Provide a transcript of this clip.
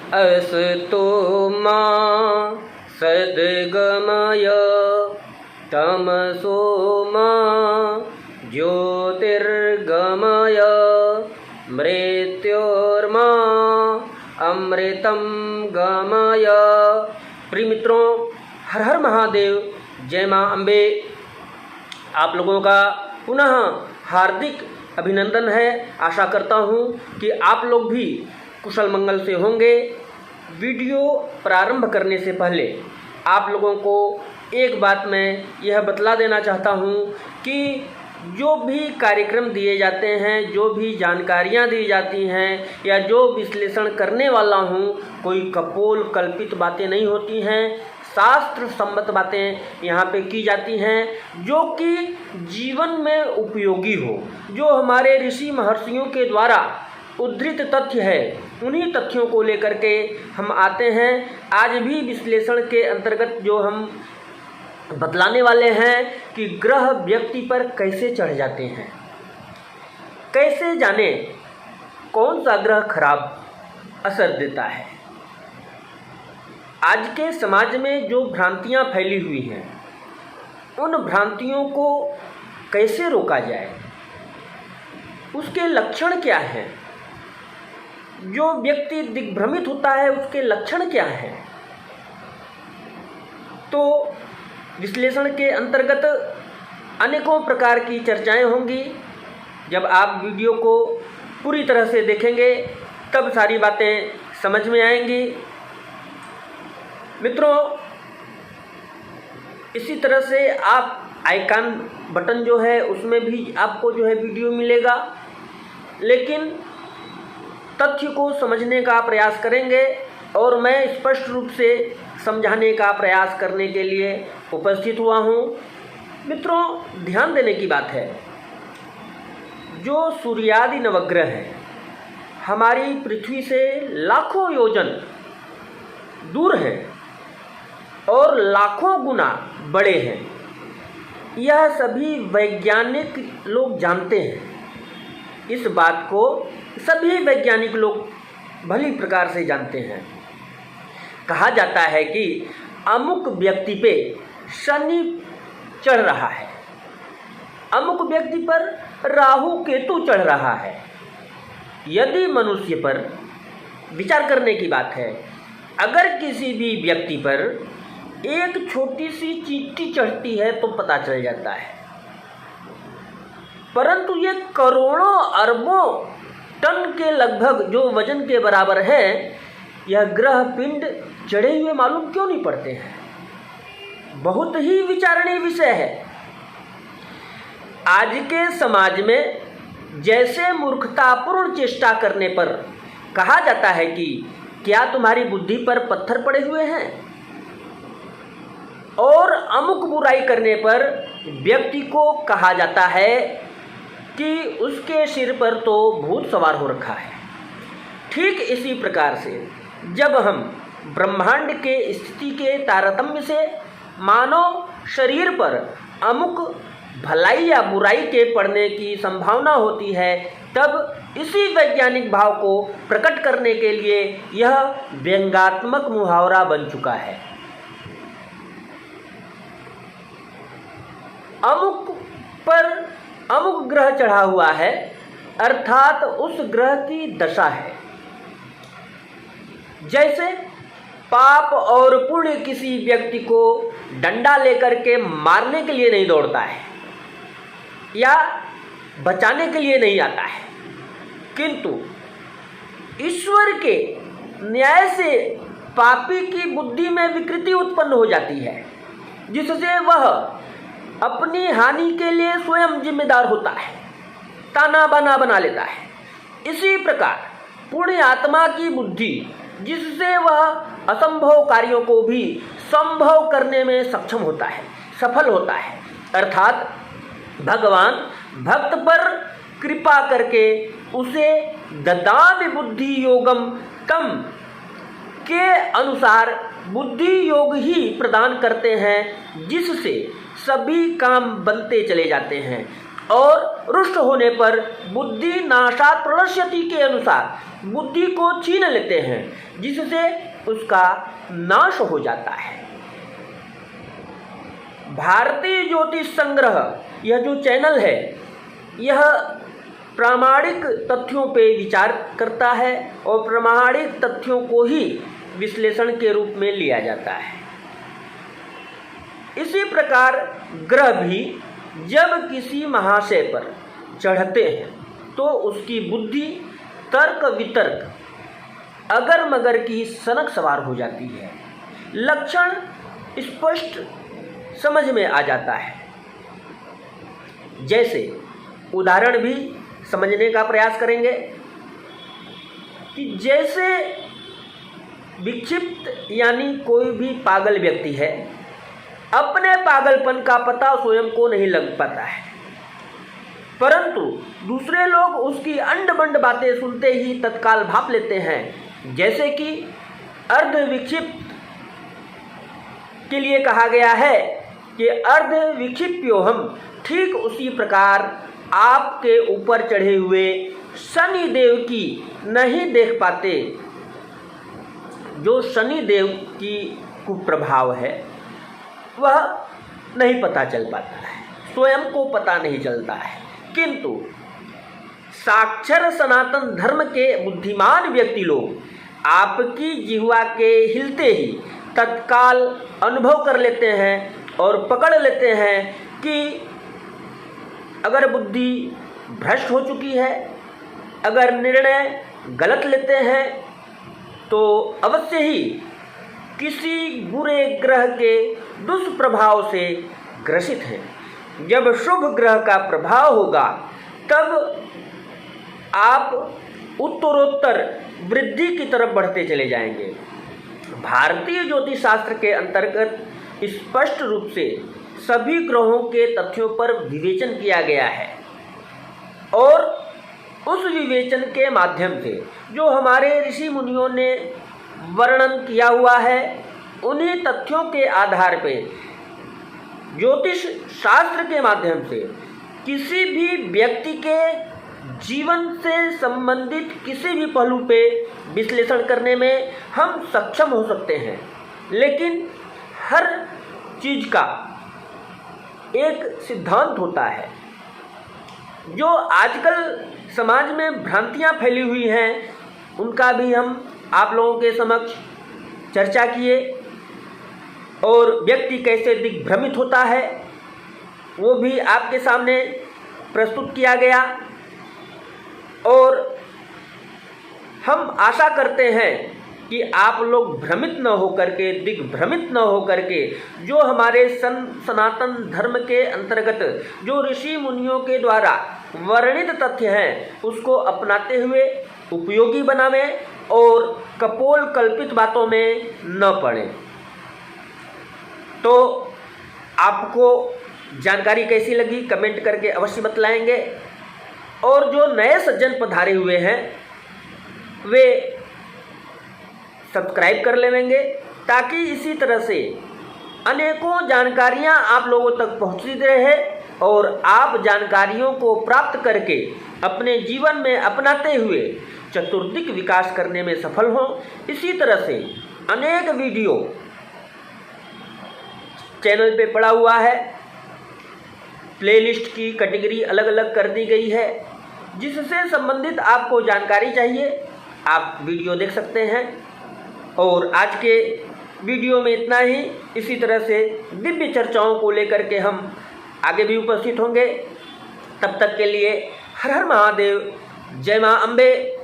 अस्तु मा सद्गमय तमसो मा ज्योतिर्गमय मृत्योर्मा अमृतम गमय। प्रिय मित्रों, हर हर महादेव, जय माँ अम्बे। आप लोगों का पुनः हार्दिक अभिनंदन है। आशा करता हूँ कि आप लोग भी कुशल मंगल से होंगे। वीडियो प्रारंभ करने से पहले आप लोगों को एक बात मैं यह बतला देना चाहता हूँ कि जो भी कार्यक्रम दिए जाते हैं, जो भी जानकारियाँ दी जाती हैं या जो विश्लेषण करने वाला हूँ, कोई कपोल कल्पित बातें नहीं होती हैं। शास्त्र सम्मत बातें यहाँ पे की जाती हैं जो कि जीवन में उपयोगी हो, जो हमारे ऋषि महर्षियों के द्वारा उद्धृत तथ्य है, उन्हीं तथ्यों को लेकर के हम आते हैं। आज भी विश्लेषण के अंतर्गत जो हम बतलाने वाले हैं कि ग्रह व्यक्ति पर कैसे चढ़ जाते हैं, कैसे जाने कौन सा ग्रह खराब असर देता है। आज के समाज में जो भ्रांतियां फैली हुई हैं, उन भ्रांतियों को कैसे रोका जाए, उसके लक्षण क्या हैं, जो व्यक्ति दिग्भ्रमित होता है उसके लक्षण क्या हैं। तो विश्लेषण के अंतर्गत अनेकों प्रकार की चर्चाएं होंगी। जब आप वीडियो को पूरी तरह से देखेंगे तब सारी बातें समझ में आएंगी। मित्रों, इसी तरह से आप आइकन बटन जो है उसमें भी आपको जो है वीडियो मिलेगा, लेकिन तथ्य को समझने का प्रयास करेंगे और मैं स्पष्ट रूप से समझाने का प्रयास करने के लिए उपस्थित हुआ हूँ। मित्रों, ध्यान देने की बात है, जो सूर्यादि नवग्रह हैं हमारी पृथ्वी से लाखों योजन दूर हैं और लाखों गुना बड़े हैं। यह सभी वैज्ञानिक लोग जानते हैं। इस बात को सभी वैज्ञानिक लोग भली प्रकार से जानते हैं। कहा जाता है कि अमुक व्यक्ति पे शनि चढ़ रहा है, अमुक व्यक्ति पर राहु केतु चढ़ रहा है। यदि मनुष्य पर विचार करने की बात है, अगर किसी भी व्यक्ति पर एक छोटी सी चींटी चढ़ती है तो पता चल जाता है, परंतु ये करोड़ों अरबों टन के लगभग जो वजन के बराबर है, यह ग्रह पिंड चढ़े हुए मालूम क्यों नहीं पड़ते हैं। बहुत ही विचारणीय विषय है। आज के समाज में जैसे मूर्खतापूर्ण चेष्टा करने पर कहा जाता है कि क्या तुम्हारी बुद्धि पर पत्थर पड़े हुए हैं, और अमुक बुराई करने पर व्यक्ति को कहा जाता है कि उसके सिर पर तो भूत सवार हो रखा है। ठीक इसी प्रकार से जब हम ब्रह्मांड के स्थिति के तारतम्य से मानव शरीर पर अमुक भलाई या बुराई के पड़ने की संभावना होती है, तब इसी वैज्ञानिक भाव को प्रकट करने के लिए यह व्यंग्यात्मक मुहावरा बन चुका है। अमुक पर अमुक ग्रह चढ़ा हुआ है, अर्थात उस ग्रह की दशा है। जैसे पाप और पुण्य किसी व्यक्ति को डंडा लेकर के मारने के लिए नहीं दौड़ता है या बचाने के लिए नहीं आता है, किंतु ईश्वर के न्याय से पापी की बुद्धि में विकृति उत्पन्न हो जाती है, जिससे वह अपनी हानि के लिए स्वयं जिम्मेदार होता है, ताना बाना बना लेता है। इसी प्रकार पुण्य आत्मा की बुद्धि, जिससे वह असंभव कार्यों को भी संभव करने में सक्षम होता है, सफल होता है, अर्थात भगवान भक्त पर कृपा करके उसे ददामि बुद्धि योगम तम के अनुसार बुद्धि योग ही प्रदान करते हैं, जिससे सभी काम बनते चले जाते हैं। और रुष्ट होने पर बुद्धि नाशात् प्रणश्यति के अनुसार बुद्धि को छीन लेते हैं, जिससे उसका नाश हो जाता है। भारतीय ज्योतिष संग्रह यह जो चैनल है, यह प्रामाणिक तथ्यों पे विचार करता है और प्रामाणिक तथ्यों को ही विश्लेषण के रूप में लिया जाता है। इसी प्रकार ग्रह भी जब किसी महाशय पर चढ़ते हैं तो उसकी बुद्धि तर्क वितर्क अगर मगर की सनक सवार हो जाती है, लक्षण स्पष्ट समझ में आ जाता है। जैसे उदाहरण भी समझने का प्रयास करेंगे कि जैसे विक्षिप्त यानी कोई भी पागल व्यक्ति है, अपने पागलपन का पता स्वयं को नहीं लग पाता है, परंतु दूसरे लोग उसकी अंड बंड बातें सुनते ही तत्काल भाप लेते हैं। जैसे कि अर्ध विक्षिप्त के लिए कहा गया है कि अर्ध विक्षिप्योहम, ठीक उसी प्रकार आपके ऊपर चढ़े हुए शनि देव की नहीं देख पाते। जो शनि देव की कुप्रभाव है वह नहीं पता चल पाता है, स्वयं को पता नहीं चलता है, किंतु साक्षर सनातन धर्म के बुद्धिमान व्यक्ति लोग आपकी जिह्वा के हिलते ही तत्काल अनुभव कर लेते हैं और पकड़ लेते हैं कि अगर बुद्धि भ्रष्ट हो चुकी है, अगर निर्णय गलत लेते हैं तो अवश्य ही किसी बुरे ग्रह के दुष्प्रभाव से ग्रसित हैं। जब शुभ ग्रह का प्रभाव होगा तब आप उत्तरोत्तर वृद्धि की तरफ बढ़ते चले जाएंगे। भारतीय ज्योतिष शास्त्र के अंतर्गत स्पष्ट रूप से सभी ग्रहों के तथ्यों पर विवेचन किया गया है और उस विवेचन के माध्यम से जो हमारे ऋषि मुनियों ने वर्णन किया हुआ है, उन्हीं तथ्यों के आधार पर ज्योतिष शास्त्र के माध्यम से किसी भी व्यक्ति के जीवन से संबंधित किसी भी पहलू पे विश्लेषण करने में हम सक्षम हो सकते हैं। लेकिन हर चीज का एक सिद्धांत होता है। जो आजकल समाज में भ्रांतियां फैली हुई हैं, उनका भी हम आप लोगों के समक्ष चर्चा किए और व्यक्ति कैसे दिग्भ्रमित होता है वो भी आपके सामने प्रस्तुत किया गया। और हम आशा करते हैं कि आप लोग भ्रमित न होकर के, दिग्भ्रमित न होकर के, जो हमारे सनातन धर्म के अंतर्गत जो ऋषि मुनियों के द्वारा वर्णित तथ्य हैं उसको अपनाते हुए उपयोगी बनावें और कपोल कल्पित बातों में न पड़ें। तो आपको जानकारी कैसी लगी कमेंट करके अवश्य बतलाएंगे। और जो नए सज्जन पधारे हुए हैं वे सब्सक्राइब कर लेंगे ताकि इसी तरह से अनेकों जानकारियां आप लोगों तक पहुंचती रहे और आप जानकारियों को प्राप्त करके अपने जीवन में अपनाते हुए चतुर्दिक विकास करने में सफल हों। इसी तरह से अनेक वीडियो चैनल पे पड़ा हुआ है, प्लेलिस्ट की कैटेगरी अलग अलग कर दी गई है, जिससे संबंधित आपको जानकारी चाहिए आप वीडियो देख सकते हैं। और आज के वीडियो में इतना ही। इसी तरह से दिव्य चर्चाओं को लेकर के हम आगे भी उपस्थित होंगे। तब तक के लिए हर हर महादेव, जय मां अम्बे।